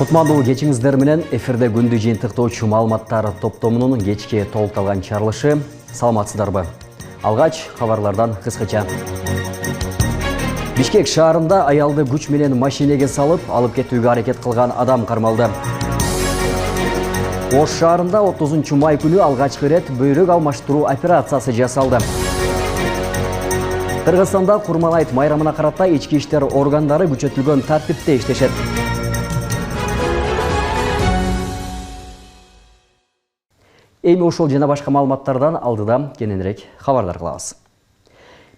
Кутмандуу кечиңиздер менен эфирде күндү жыйынтыктоочу маалыматтар топтомунун кечке толукталган чыгарылышы. Саламатсыздарбы? Алгач кабарлардан кыскача. Бишкек шаарында аялды күч менен машинеге салып, алып кетүүгө аракет кылган адам кармалды. Ош шаарында 30 май күнү алгачкы ирет бөйрөк алмаштыруу операциясы жасалды. Кыргызстанда Курманайт майрамына карата ички иштер органдары күчөтүлгөн тартипте иштешет. Эми ошол жана башка маалыматтардан алдыда кененирээк кабардар кылабыз.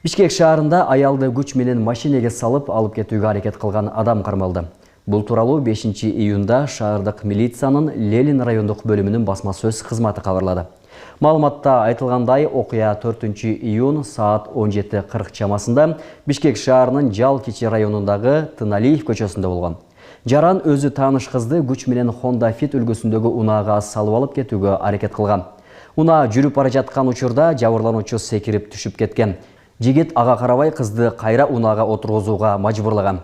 Бишкек шаарында аялды күч менен машинеге салып, алып кетүүгө аракет кылган адам кармалды. Бул тууралуу 5 июнда шаардык милициянын Ленин райондук бөлүмүнүн басма сөз кызматы кабарлады. Маалыматта айтылгандай, окуя 4 июн саат 17:40 чамасында Бишкек шаарынын Жал Кичи районундагы Тыналиев көчөсүндө болгон. Жаран өзү тааныш кызды күч менен Honda Fit үлгүсүндөгү унаага салып алып кетүүгө аракет кылган. Унаа жүрүп бара жаткан учурда жабырлануучу секирип түшүп кеткен. Жигит ага карабай кызды кайра унаага отургузууга мажбурлаган.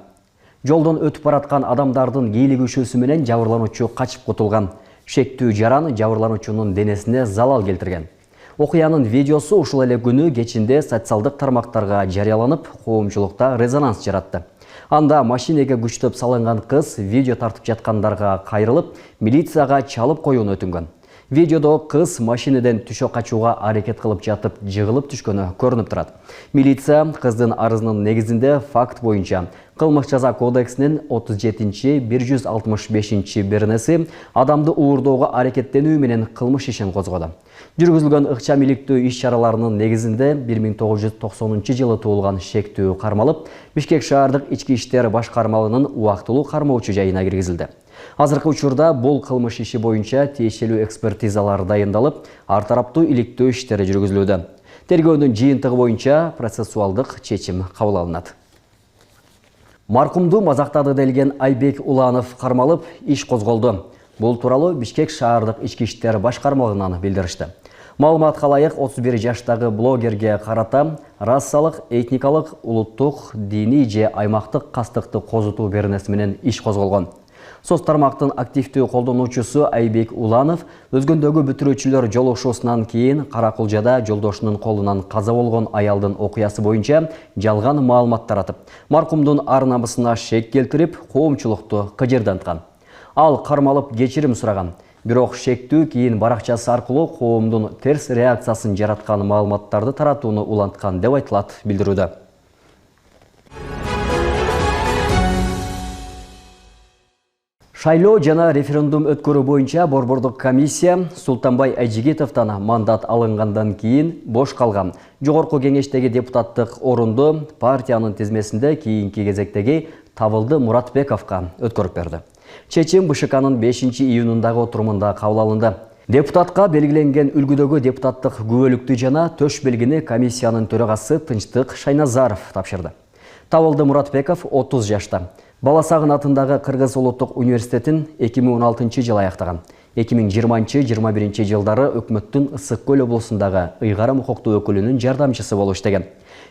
Жолдон өтүп бараткан адамдардын кийлигишүүсү менен жабырлануучу качып кутулган. Шектүү жаран жабырлануучунун денесине залал келтирген. Окуянын видеосу ушул эле күнү кечинде социалдык тармактарга жарыяланып, коомчулукта резонанс жаратты. Анда машинеге күчтөп салынган кыз видео тартып жаткандарга кайрылып, милицияга чалып коюуну өтүнгөн. Видеодо кыз машинеден түшө качууга аракет кылып жатып, жыгылып түшкөнү көрүнүп турат. Милиция кыздын арызынын негизинде факт боюнча Кылмыш жаза кодексинин 37-165 беренеси адамды уурдоого аракеттенүү менен кылмыш ишин козгоду. Жүргүзүлгөн ыкчам иликтөө иш-чараларынын негизинде 1990 жылы туулган шектүү кармалып, Бишкек шаардык ички иштер башкармалыгынын убактылуу кармоочу жайына киргизилди. Азыркы учурда бул кылмыш иши боюнча тиешелүү экспертизалар дайындалып, ар тараптуу иликтөө иштери жүргүзүлүүдө. Тергөөнүн жыйынтыгы боюнча процессуалдык чечим кабыл алынат. Маркумду мазактады делген Айбек Уланов кармалып, иш козголду. Бул тууралуу Бишкек шаардык ички иштер башкармалыгынан билдиришти. Маалыматка ылайык 31 жаштагы блогерге карата расалык, этникалык, улуттук, диний же аймактык кастыкты козутуу беренеси менен иш козголгон. Соц тармактын активдүү колдонуучусу Айбек Уланов өзгөндөгү бүтүрүүчүлөр жолугушуусунан кийин Каракулжада жолдошунун колунан каза болгон аялдын окуясы боюнча жалган маалымат таратып, маркумдун ар-намысына шек келтирип, коомчулукту кыжырданткан. Ал кармалып кечирим сураган. Бирок шектүү кийин баракчасы аркылуу коомдун терс реакциясын жараткан маалыматтарды таратууну уланткан деп айтылат билдирүүдө. Шайлоо жана референдум өткөрүү боюнча борбордук комиссия Султанбай Айжигитовдон мандат алынгандан кийин бош калган жогорку кеңештеги депутаттык орунду партиянын тизмесинде кийинки кезектеги Табылды Муратбековго өткөрүп берди. Чечим БШКнын 5 июнундагы отурумунда кабыл алынды. Депутатка белгиленген үлгүдөгү депутаттык күбөлүктү жана төш белгини комиссиянын төрагасы Тынчтык Шайназаров тапшырды. Табылды Муратбеков 30 жашта. Баласагын атындагы Кыргыз улуттук университетин 2016 жылы аяктаган. 2020-21 жылдары өкмөттүн Ысык Көл облусундагы ыйгарым укуктуу өкүлүнүн жардамчысы болуп иштеген.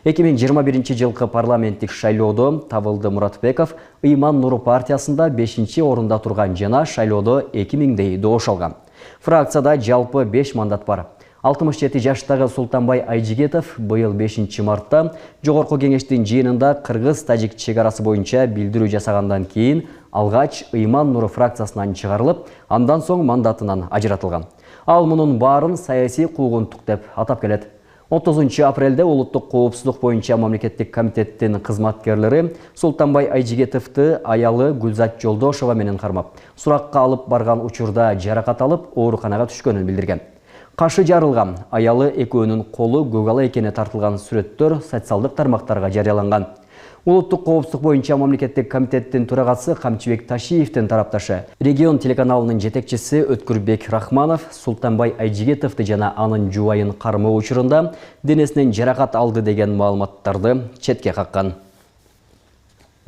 2021 жылкы парламенттик шайлоодо Табылды Муратбеков Ыйман Нуру партиясында 5 орунда турган жана шайлоодо 2000дей добуш алган. Фракцияда жалпы 5 мандат бар. 67 жаштагы Султанбай Айжигитов быйыл 5 мартта жогорку кеңештин жыйынында Кыргыз-Тажик чек-арасы боюнча билдирүү жасагандан кийин алгач Ыйман Нуру фракциясынан чыгарылып, андан соң мандатынан ажыратылган. Ал мунун баарын саясий куугунтук деп атап келет. 30 апрелде улуттук коопсуздук боюнча мамлекеттик комитеттин кызматкерлери Султанбай Айжигитовду аялы Гүлзат Жолдошова менен кармап, суракка алып барган учурда жаракат алып, ооруканага түшкөнүн билдирген. Кашы жарылган, аялы экөөнүн колу көгала экени тартылган сүрөттөр социалдык тармактарга жарыяланган. Улуттук коопсуздук боюнча мамлекеттик комитеттин төрагасы Камчыбек Ташиевдин тарапташы регион телеканалынын жетекчиси Өткүрбек Рахманов Султанбай Айжигитовду жана анын жубайын кармоо учурунда денесинен жаракат алды деген маалыматтарды четке каккан.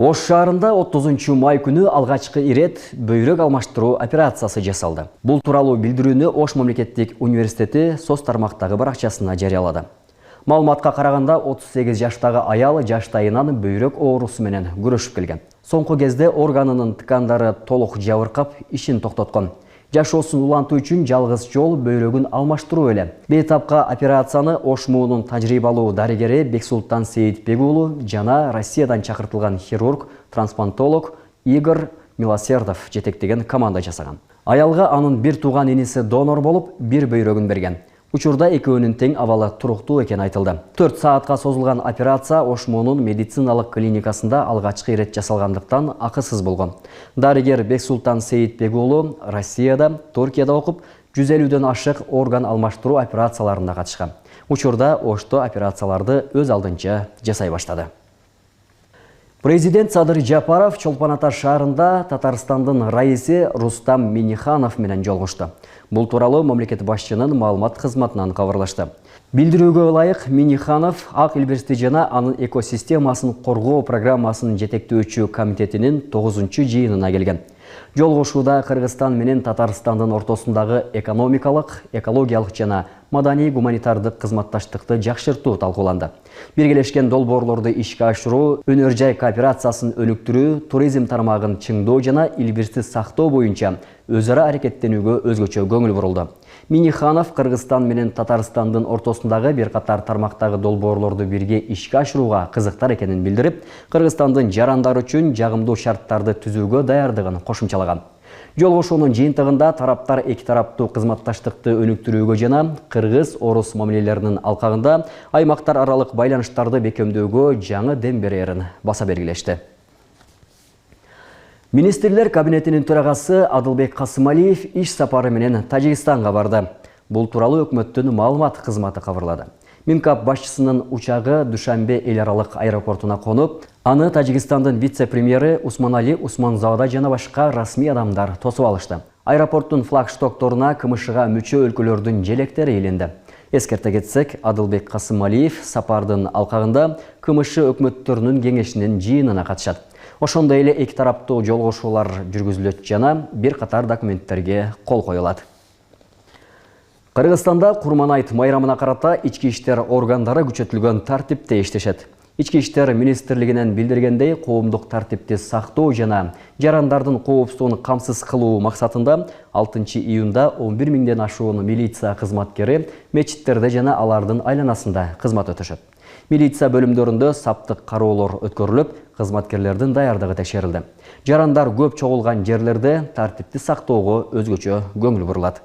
Ош шаарында 30 май күнү алгачкы ирет бөйрөк алмаштыруу операциясы жасалды. Бул тууралуу билдирүүнү Ош мамлекеттик университети соц тармактагы баракчасына жарыялады. Маалыматка караганда 38 жаштагы аял жаштайынан бөйрөк оорусу менен күрөшүп келген. Соңғы кезде органының ткандары толық жабыркап, ишин токтоткон. Жашоосун улантуу үчүн жалгыз жол бөйрөгүн алмаштыруу эле. Бейтапка операцияны Ош МУунун тажрыйбалуу дарыгери Бексултан Сейитбек уулу жана Россиядан чакыртылган хирург, трансплантолог Игорь Милосердов жетектеген команда жасаган. Аялга анын бир тууган иниси донор болуп, бир бөйрөгүн берген. Учурда экөөнүн тең абалы туруктуу экени айтылды. 4 саатка созулган операция Ош МУунун медициналык клиникасында алгачкы ирет жасалгандыктан акысыз болгон. Дарыгер Бексултан Сейитбек уулу Россияда, Туркияда окуп, 150дөн ашык орган алмаштыруу операцияларына катышкан. Учурда Ошто операцияларды өз алдынча жасай баштады. Президент Садыр Жапаров Чолпон-Ата шаарында Татарстандын раиси Рустам Миниханов менен жолугушту. Бул тууралуу мамлекет башчынын маалымат кызматынан кабарлашты. Билдирүүгө ылайык, Миниханов Ак Илбирсти жана анын экосистемасын коргоо программасынын жетектөөчү комитетинин 9-чу жыйынына келген. Жолугушууда Кыргызстан менен Татарстандын ортосундагы экономикалык, экологиялык жана маданий гуманитардык кызматташтыкты жакшыртуу талкууланды. Биргелешкен долбоорлорду ишке ашыруу, өнөр жай кооперациясын өнүктүрүү, туризм тармагын чыңдоо жана Илбирсти сактоо боюнча өз ара аракеттенүүгө өзгөчө көңүл бурулду. Миниханов Кыргызстан менен Татарстандын ортосундагы бир катар тармактагы долбоорлорду бирге ишке ашырууга кызыктар экенин билдирип, Кыргызстандын жарандар үчүн жагымдуу шарттарды түзүүгө даярдыгын кошумчалаган. Жолугушуунун жыйынтыгында тараптар эки тараптуу кызматташтыкты өнүктүрүүгө жана кыргыз-орус мамилелеринин алкагында аймактар аралык байланыштарды бекемдөөгө жаңы дем берерин баса белгилешти. Министрлер кабинетинин төрагасы Адылбек Касымалиев иш сапары менен Тажикстанга барды. Бул тууралуу өкмөттүн маалымат кызматы кабарлады. Минкап башчысынын учагы Душанбе эл аралык аэропортуна конуп, аны Тажикстандын вице-премьери Усманали Усманзада жана башка расмий адамдар тосуп алышты. Аэропорттун флагштокторуна КМШга мүчө өлкөлөрдүн желектери иленди. Эскерте кетсек, Адылбек Касымалиев сапардын алкагында КМШ өкмөттөрүнүн кеңешинин жыйынына катышат. Ошондой эле эки тараптуу жолугушуулар жүргүзүлөт жана бир катар документтерге кол коюлат. Кыргызстанда Курманайт майрамына карата ички иштер органдары күчөтүлгөн тартипте иштешет. Ички иштер министрлигинен билдиргендей, коомдук тартипти сактоо жана жарандардын коопсуздугун камсыз кылуу максатында 6 июнда 11 миңден ашуун милиция кызматкери мечиттерде жана алардын айланасында кызмат өтөшөт. Милиция бөлүмдөрүндө саптык кароолор өткөрүлүп, кызматкерлердин даярдыгы текшерилди. Жарандар көп чогулган жерлерде тартипти сактоого өзгөчө көңүл бурулат.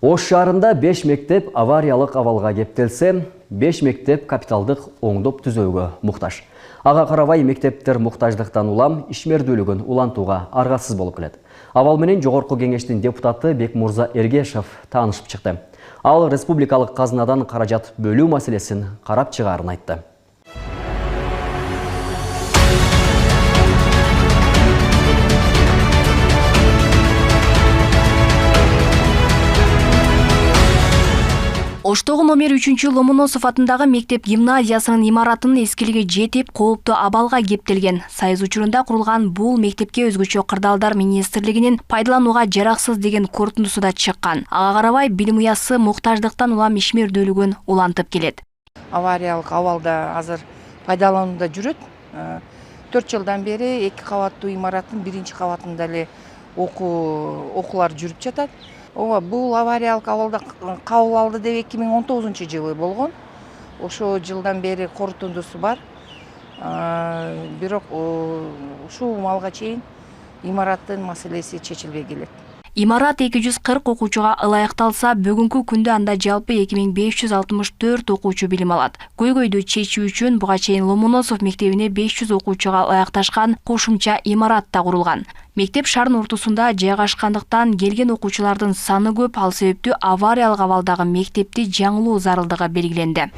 Ош шаарында 5 мектеп авариялык абалга кептелсе, 5 мектеп капиталдык оңдоп түзөөгө муктаж. Ага карабай мектептер муктаждыктан улам ишмердүүлүгүн улантууга аргасыз болуп келет. Абал менен жогорку кеңештин депутаты Бекмурза Эргешев таанышып чыкты. Ал республикалык казынадан каражат бөлүү маселесин карап чыгаарын айтты. Оштогу номер 3 Ломоносов атындагы мектеп гимназиясынын имаратынын эскилиги жетип, кооптуу абалга кептелген. Сайыз учурунда курулган бул мектепке өзгөчө кырдаалдар министрлигинин пайдаланууга жараксыз деген корутундусу да чыккан. Ага карабай билим уясы муктаждыктан улам ишмердүүлүгүн улантып келет. Авариялык абалда азыр пайдаланууда жүрөт. 4 жылдан бери 2 кабаттуу имараттын 1 кабатында эле окуулар жүрүп жатат. Бул авариялык абалда кабыл алды деп 2019-жылы болгон. Ошо жылдан бери корутундусу бар. Бирок ушул малга чейин имараттын маселеси чечилбей келет. Имарат 240 окуучуга ылайыкталса, бүгүнкү күндө анда жалпы 2564 окуучу билим алат. Көйгөйдү чечүү үчүн буга чейин Ломоносов мектебине 500 окуучуга ылайыкташкан кошумча имарат да курулган. Мектеп шаардын ортосунда жайгашкандыктан келген окуучулардын саны көп, ал себептүү авариялык абалдагы мектепти жаңылоо зарылдыгы белгиленди.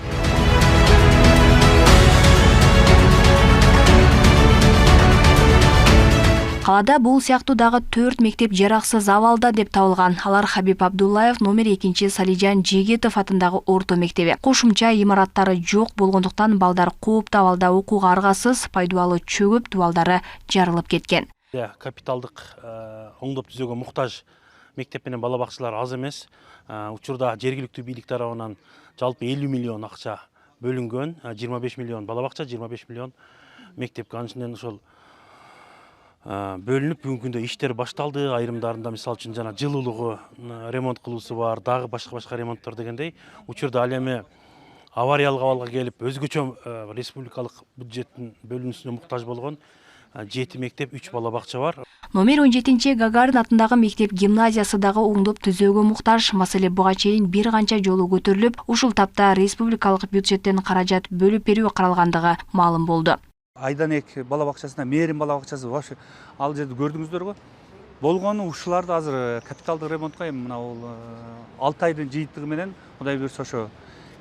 Калада бул сыяктуу дагы 4 мектеп жараксыз абалда деп табылган. Алар Хабиб Абдуллаев номер 2 Салижан Жегетов атындагы орто мектеби. Кошумча имараттары жок болгондуктан балдар кооптуу абалда окууга аргасыз, пайдубалы чөгүп, дубалдары жарылып кеткен. Капиталдык оңдоп түзөөгө муктаж мектеп менен бала бакчалар аз эмес. Учурда жергиликтүү бийлик тарабынан жалпы 50 миллион акча бөлүнгөн. 25 миллион бала бакча, 25 миллион мектепке анчынан ошол бөлүнүп бүгүнкү күндө иштер башталды. Айрымдарында мисалы үчүн жана жылуулугу ремонт кылуусу бар, дагы башка ремонттор дегендей. Учурда ал эми авариялык абалга келип өзгөчө республикалык бюджеттин бөлүнүүсүнө муктаж болгон 7 мектеп, 3 бала бакча бар. Номер 17 Гагарин атындагы мектеп гимназиясы дагы оңдоп түзөөгө муктаж. Маселе буга чейин бир канча жолу көтөрүлүп, ушул тапта республикалык бюджеттен каражат бөлүп берүү каралгандыгы маалым болду. Айданек бала бакчасына, Мээрим бала бакчасы вообще ал жерди көрдүңүздөргө. Болгону ушуларды азыр капиталдык ремонтко эми мына бул 6 айдын жыйынтыгы менен Кудай буйрса ошо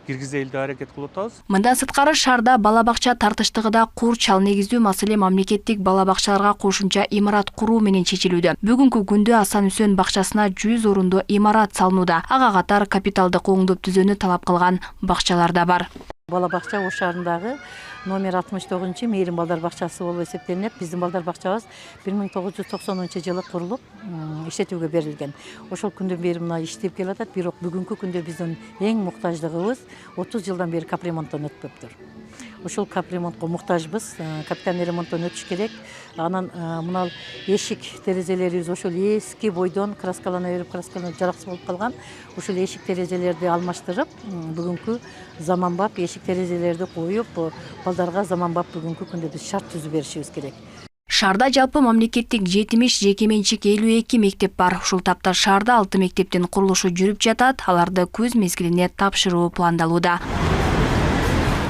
киргизели деп аракет кылып атабыз. Мындан сырткары шаарда бала бакча тартыштыгы да курч, ал негиздүү маселе мамлекеттик бала бакчаларга кошумча имарат куруу менен чечилүүдө. Бүгүнкү күндө Асан Үсөн бакчасына 100 орундуу имарат салынууда. Ага катар капиталдык оңдоп түзүүнү талап кылган бакчалар да бар. Бала бакча Ош шаарындагы номер 69 Мээрим балдар бакчасы болуп эсептелинет. Биздин балдар бакчабыз 1990-жылы курулуп, иштетүүгө берилген. Ошол күндөн бери мына иштеп келатат, бирок бүгүнкү күндө биздин эң муктаждыгыбыз 30 жылдан бери капремонттон өтпөптүр. Ошол капремонтко муктажбыз, капитальный ремонттон өтүш керек. Анан мына эшик терезелерибиз ошол эски бойдон краскалана берип, жараксыз болуп калган. Ошол эшик терезелерди алмаштырып, бүгүнкү заманбап эшик терезелерди коюп, балдарга заманбап бүгүнкү күндө биз шарт түзүп беришибиз керек. Шаарда жалпы мамлекеттик 70, жеке менчик 52 мектеп бар. Ушул тапта шаарда 6 мектептин курулушу жүрүп жатат. Аларды көз мезгилине тапшыруу пландалууда.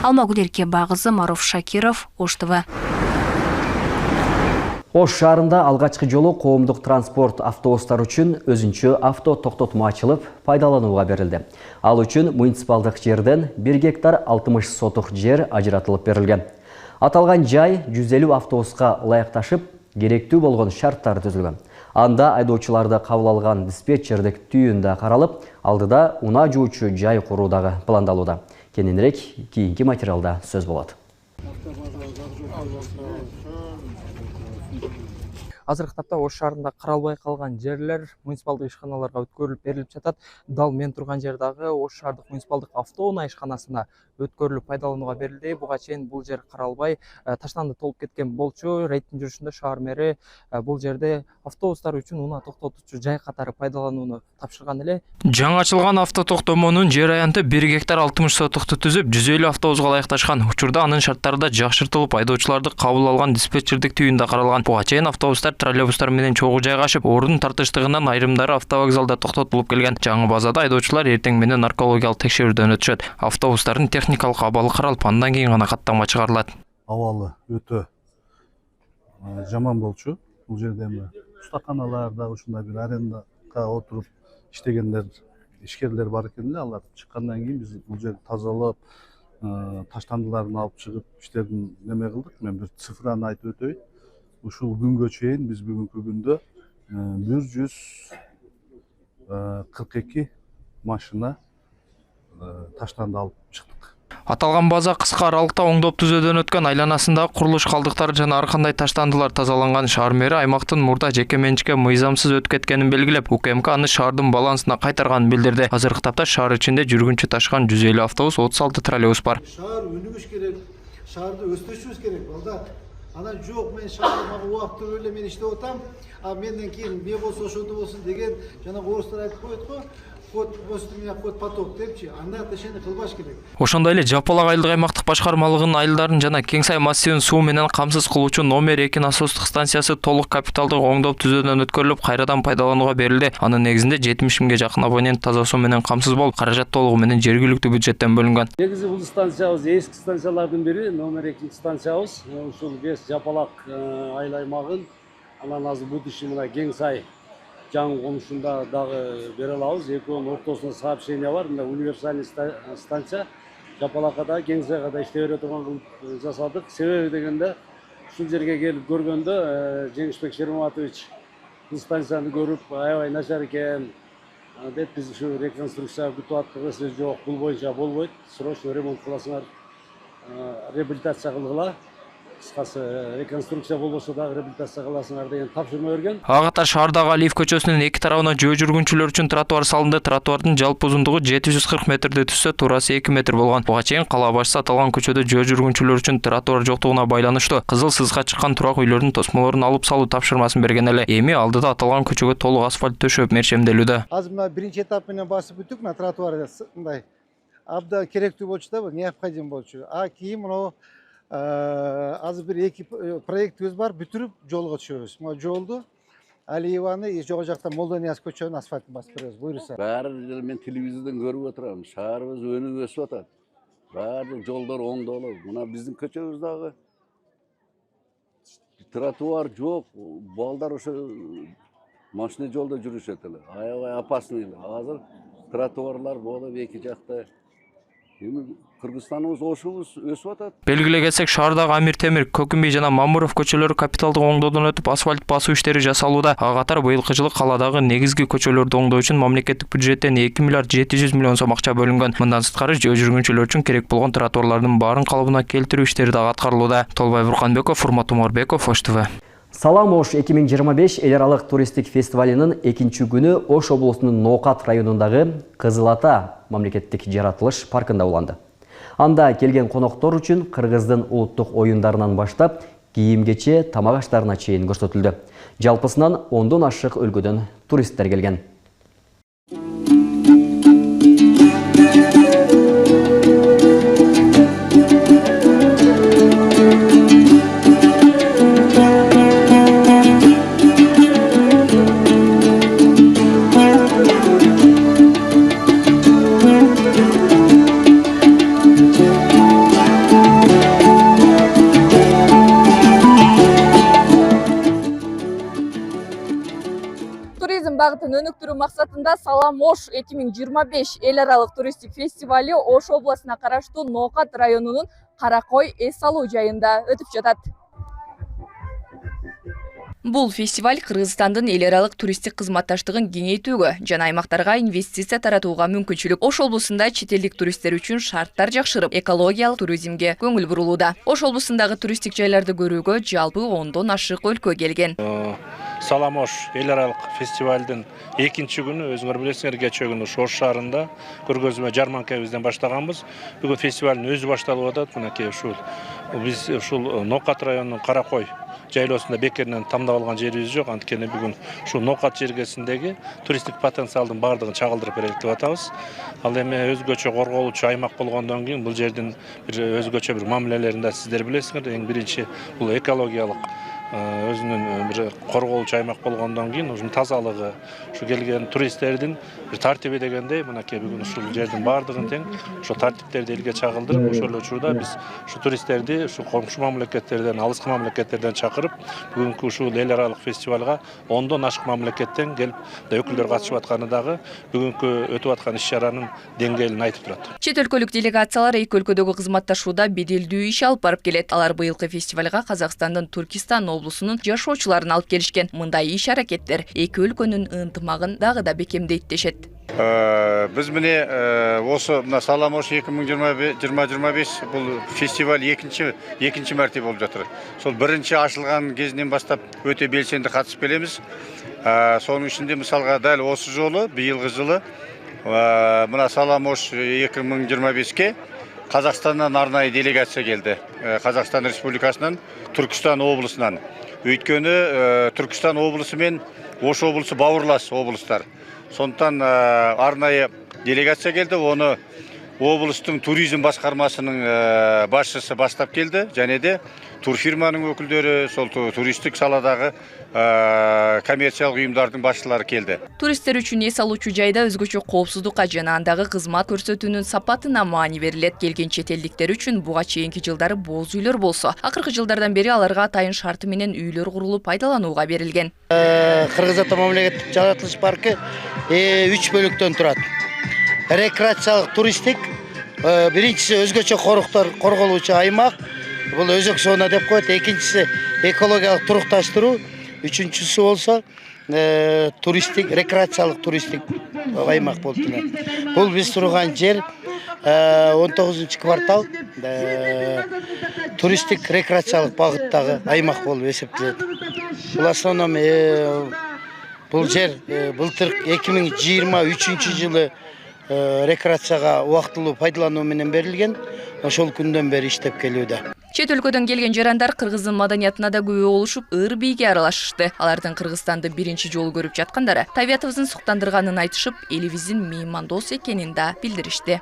Алмагүл Эркебайкызы, Маруф Шакиров, Ош ТВ. Ош шаарында алгачкы жолу коомдук транспорт автобустар үчүн өзүнчө авто токтотмо ачылып, пайдаланууга берилди. Ал үчүн муниципалдык жерден 1 гектар 60 сотук жер ажыратылып берилген. Аталган жай 150 автобуска ылайыкташып, керектүү болгон шарттар түзүлгөн. Анда айдоочуларды кабыл алган диспетчердик түйүн да каралып, алдыда унаа жуучу жай куруу дагы пландалууда. Кененирээк кийинки материалда сөз болот. Азыркы тапта Ош шаарында каралбай калган жерлер муниципалдык ишканаларга өткөрүлүп берилип жатат. Дал мен турган жер дагы Ош шаардык муниципалдык автоунаа ишканасына өткөрүлүп пайдаланууга берилди. Буга чейин бул жер каралбай таштанды толуп кеткен болчу. Рейдтин жүрүшүндө шаар мэри бул жерде автобустар үчүн унаа токтотуучу жай катары пайдаланууну тапшырган эле. Жаңы ачылган авто токтомонун жер аянты 1 гектар 60 сотукту түзүп, 150 автобуска ылайыкташкан. Учурда анын шарттары да жакшыртылып, айдоочуларды кабыл алган диспетчердик түйүн да каралган. Буга чейин автобустар троллейбустар менен чогуу жайгашып, ордун тартыштыгынан айрымдары автовокзалда токтотулуп келген. Жаңы базада айдоочулар эртең менен наркологиялык текшерүүдөн өтүшөт. Автобустардын техникалык абалы каралып, андан кийин гана каттама чыгарылат. Абалы өтө жаман болчу. Бул жерде устаканаларда ушундай бир арендага отуруп иштегендер, ишкерлер бар экен эле. Алар чыккандан кийин биз бул жерди тазалап, таштандыларын алып чыгып, иштердин неме кылдык. Мен бир цифраны айтып өтөйүн. Ушул күнгө чейин биз бүгүнкү күндө 142 машина таштанды алып чыктык. Аталган база кыска аралыкта оңдоп түзөөдөн өткөн, айланасындагы курулуш калдыктары жана ар кандай таштандылар тазаланган. Шаар мэри аймактын мурда жеке менчикке мыйзамсыз өтүп кеткенин белгилеп, УКМК аны шаардын балансына кайтарганын билдирди. Азыркы тапта шаар ичинде жүргүнчү ташыган 150 автобус, 36 троллейбус бар. Шаар өнүгүш керек, шаарды өстүрүшүбүз керек. Анан жок, мен шаарда мага убакыт эле мен иштеп атам, а менден кийин эмне болсо ошондой болсун деген жана орустар айтып коет го. Код после меня код поток депчи, андай отношение кылбаш керек. Ошондой эле Жапалак айылдык аймактык башкармалыгынын айылдарын жана Кеңсай массивин суу менен камсыз кылуучу номер 2 насостук станциясы толук капиталдык оңдоп түзөөдөн өткөрүлүп, кайрадан пайдаланууга берилди. Анын негизинде 70 миңге жакын абонент таза суу менен камсыз болуп, каражат толугу менен жергиликтүү бюджеттен бөлүнгөн. Негизи бул станциябыз эски станциялардын бири, номер 2 станциябыз. Ушул вес Жапалак айыл аймагын, анан азыр будущий мына Кеңсай жаңы конушунда дагы бере алабыз. Экөөнүн ортосунда сообщение бар. Мына универсальный станция Жапалакка да, Кеңсайга да иштей бере турган кылып жасадык. Себеби дегенде, ушул жерге келип көргөндө Жеңишбек Шерматович бул станцияны көрүп, аябай начар экен деп, биз ушу реконструкция күтүп аттык, сөз жок, бул боюнча болбойт. Срочно ремонт кыласыңар, реабилитация кылгыла. кыскасы реконструкция болбосо дагы реабилитация кыласыңар деген тапшырма берген. Ага катар шаардагы Алиев көчөсүнүн эки тарабына жөө жүргүнчүлөр үчүн тротуар салынды. Тротуардын жалпы узундугу 740 метрди түзсө, турасы 2 метр болгон. Буга чейин кала башчысы аталган көчөдө жөө жүргүнчүлөр үчүн тротуар жоктугуна байланыштуу кызыл сызга чыккан турак уйлөрдүн тосмолорун алып салуу тапшырмасын берген эле. Эми алдыда аталган көчөгө толук асфальт төшөп мерчемделүүдө. Азыр мына биринчи этап менен басып бүттүк, мына тротуар мындай абда керектүү болчу да, необходим болчу. А кийин мына азыр бир эки проектибиз бар, бүтүрүп жолго түшөбүз. Мына жолду Алиеваны жогу жакта Молдонияс көчөнүн асфальтын басып беребиз, буюрса. Баары мен телевизордон көрүп отурам. Шаарыбыз өнүгүп өсүп атат. Баардык жолдор оңдолуп, мына биздин көчөбүз дагы тротуар жок. Балдар ошо машина жолдо жүрүшөт эле. Аябай опасный эле. Азыр тротуарлар болуп эки жакта. Эми Кыргызстаныбыз ошубуз өсүп атат. Белгилей кетсек, шаардагы Амир Темир, Көкүмбей жана Мамуров көчөлөрү капиталдык оңдоодон өтүп асфальт басуу иштери жасалууда. Ага катар быйылкы жылы каладагы негизги көчөлөрдү оңдоо үчүн мамлекеттик бюджеттен 2 миллиард 700 миллион сом акча бөлүнгөн. Мындан сырткары жөө жүргүнчүлөр үчүн керек болгон тротуарлардын баарын калыбына келтирүү иштери дагы аткарылууда. Толбай Бурканбеков, Урмат Умарбеков, Ош ТВ. Салам Ош 2025 эл аралык туристтик фестивалынын экинчи күнү Ош облусунун Ноокат районундагы Кызыл Ата мамлекеттик жаратылыш паркында уланды. Анда келген коноктор үчүн Кыргыздын улуттук оюндарынан баштап кийим-кече, тамак аштарына чейин көрсөтүлдү. Жалпысынан 10дон ашык өлкөдөн туристтер келген. Багытын өнүктүрүү максатында Салам Ош 2025 эл аралык туристтик фестивали Ош областына караштуу Ноокат районунун Каракой эс алуу жайында өтүп жатат. Бул фестиваль Кыргызстандын эл аралык туристтик кызматташтыгын кеңейтүүгө жана аймактарга инвестиция таратууга мүмкүнчүлүк. Ош облусунда чет элдик туристтер үчүн шарттар жакшырып, экологиялык туризмге көңүл бурулууда. Ош облусундагы туристтик жайларды көрүүгө жалпы 10дон ашык өлкө келген. Салам Ош эл аралык фестивалдын экинчи күнү өзүңөр билесиңер, кечээ күнү Ош шаарында көргөзмө жарманкабыздан баштаганбыз. Бүгүн фестивалдын өзү башталып атат. Мынакей ушул биз ушул Ноокат районунун Каракой жайлоосунда бекеринен тамдап алган жерибиз жок. Анткени бүгүн ушул Ноокат жергесиндеги туристтик потенциалдын баардыгын чагылдырып берелик деп атабыз. Ал эми өзгөчө корголуучу аймак болгондон кийин бул жердин бир өзгөчө бир мамилелерин да сиздер билесиңер. Эң биринчи бул экологиялык өзүнүн бир корголуучу аймак болгондон кийин ушунун тазалыгы, ушу келген туристтердин бир тартиби дегендей, мынакей бүгүн ушул жердин баардыгын тең ошо тартиптерди элге чагылдырып, ошол эле учурда биз ушу туристтерди ушу коңшу мамлекеттерден, алыскы мамлекеттерден чакырып, бүгүнкү ушул эл аралык фестивалга 10дон ашык мамлекеттен келип өкүлдөр катышып атканы дагы бүгүнкү өтүп аткан иш-чаранын деңгээлин айтып турат. Чет өлкөлүк делегациялар эки өлкөдөгү кызматташууда беделдүү иш алып барып келет. Алар быйылкы фестивалга Казакстандын Туркистан облусунун жашоочуларын алып келишкен. Мындай иш-аракеттер эки өлкөнүн ынтымагын дагы да бекемдейт дешет. Биз міне осы Салам Ош 2025 бұл фестиваль екінші мәрте болып жатыр. Сол бірінші ашылған кезінен бастап өте белсенді қатысып келеміз. Соның ішінде мысалға дәл осы жолы, биылғы жылы мына Салам Ош 2025-ке Қазақстаннан арнайы делегация келді. Қазақстан Республикасынан, Түркістан облысынан. Өйткені Түркістан облысы мен Ош облысы бауырлас облыстар. Сондықтан арнайы делегация келді. Оны облыстың туризм басқармасының басшысы бастап келді. Және де турфирманың өкілдері, сол туристік саладағы коммерциялық ұйымдардың басшылары келді. Туристтер үчүн эс алуучу жайда өзгөчө коопсуздукка жана андагы кызмат көрсөтүүнүн сапатына маани берилет. Келген чет элдиктер үчүн буга чейинки жылдары боз үйлөр болсо, акыркы жылдардан бери аларга атайын шарты менен үйлөр курулуп пайдаланууга берилген. Кыргыз Ата мамлекеттик жаратылыш паркы 3 бөлүктөн турат. Рекреациялык туристтик, биринчиси өзгөчө корголуучу аймак, бул өзөк зона деп коет. Экинчиси экологиялык турукташтыруу, үчүнчүсү болсо туристтик, рекреациялык туристтик аймак болду. Бул биз турган жер 19 квартал туристик рекреациялык багыттагы аймак болуп эсептелет. Бул основном бул жер былтыр 2023 жылы рекреацияга убактылуу пайдалануу менен берилген. Ошол күндөн бери иштеп келүүдө. Чет өлкөдөн келген жарандар кыргыздын маданиятына да күбө болушуп, ыр бийге аралашышты. Алардын Кыргызстанды биринчи жолу көрүп жаткандары табиятыбыздын суктандырганын айтышып, элибиздин меймандос экенин да билдиришти.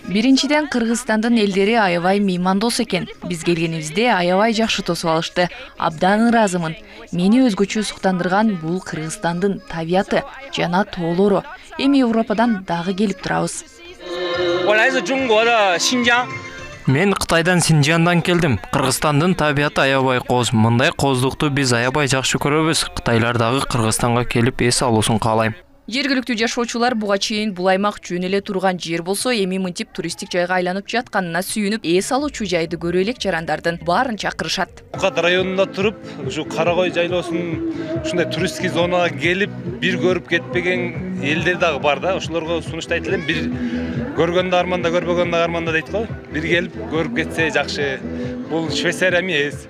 Биринчиден Кыргызстандын элдери аябай меймандос экен. Биз келгенибизде аябай жакшы тосуп алышты. Абдан ыраазымын. Мени өзгөчө суктандырган бул Кыргызстандын табияты жана тоолору. Эми Европадан дагы келип турабыз. Мен Кытайдан Синжандан келдим. Кыргызстандын табияты аябай кооз. Мындай кооздукту биз аябай жакшы көрөбүз. Кытайлар дагы Кыргызстанга келип эс алуусун каалайм. Жергиликтүү жашоочулар буга чейин бул аймак жөн эле турган жер болсо, эми мынтип туристтик жайга айланып жатканына сүйүнүп, эс алуучу жайды көрө элек жарандардын баарын чакырышат. Кат районунда туруп, ушу Карагой жайлоосунун ушундай туристтик зонага келип, бир көрүп кетпеген элдер дагы бар да. Ошолорго сунуштайт элем, бир көргөндө арманда, көрбөгөндө арманда дейт го. Бир келип көрүп кетсе жакшы. Бул Швейцария эмес.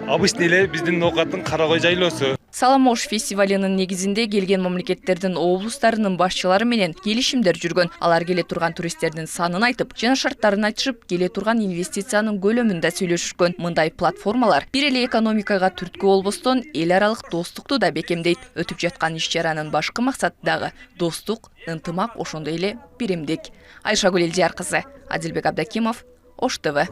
Обычный эле биздин оокаттын Карагой жайлоосу. Салам ош фестивалынын негизинде келген мамлекеттердин облустарынын башчылары менен келишимдер жүргөн. Алар келе турган туристтердин санын айтып, жана шарттарын айтышып, келе турган инвестициянын көлөмүн да сүйлөшүшкөн. Мындай платформалар бир эле экономикага түрткү болбостон, эл аралык достукту да бекемдейт. Өтүп жаткан иш-чаранын башкы максаты дагы достук, ынтымак, ошондой эле биримдик. Айшагүл Элдияр кызы, Адилбек Абдакимов, Ош ТВ.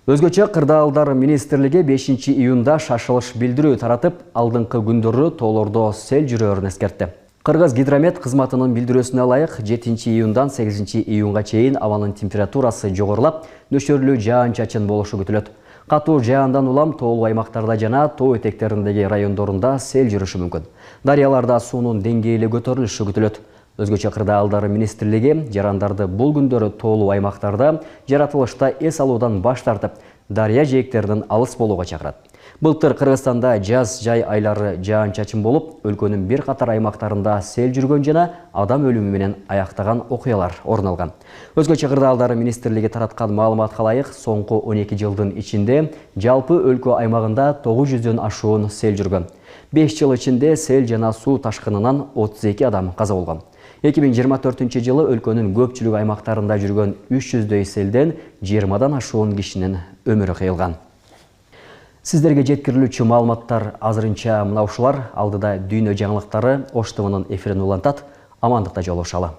Өзгөчө Кырдаалдар министрлиги 5 июнда шашылыш билдирүү таратып, алдыңкы күндөрү тоолордо сел жүрөөрүн эскертти. Кыргыз гидромет кызматынын билдирүүсүнө ылайык 7 июндан 8 июнга чейин абанын температурасы жогорулап, нөшөрлүү жаан-чачын болушу күтүлөт. Катуу жаандан улам тоолуу аймактарда жана тоо этектериндеги райондорунда сел жүрүшү мүмкүн. Дарыяларда суунун деңгээли көтөрүлүшү күтүлөт. Өзгөчө Кырдаалдар министрлиги жарандарды бул күндөрү тоолуу аймактарда жаратылышта эс алуудан баш тартып, дарыя жээктеринин алыс болууга чакырат. Былтыр Кыргызстанда жаз жай айлары жаан-чачын болуп, өлкөнүн бир катар аймактарында сел жүргөн жана адам өлүмү менен аяктаган окуялар орун алган. Өзгөчө Кырдаалдар министрлиги тараткан маалыматка ылайык, соңку 12 жылдын ичинде жалпы өлкө аймагында 900дөн ашуун сел жүргөн. 5 жыл ичинде сел жана суу ташкынынан 32 адам каза болгон. 2024 жылы өлкөнүн көпчүлүк аймактарында жүргөн 300дөй селден 20дан ашуун кишинин өмүрү кыйылган. Сиздерге жеткирилүүчү маалыматтар азырынча мына ушулар. Алдыда дүйнө жаңылыктары Ош ТВнын эфирин улантат. Амандыкта жолугушалы.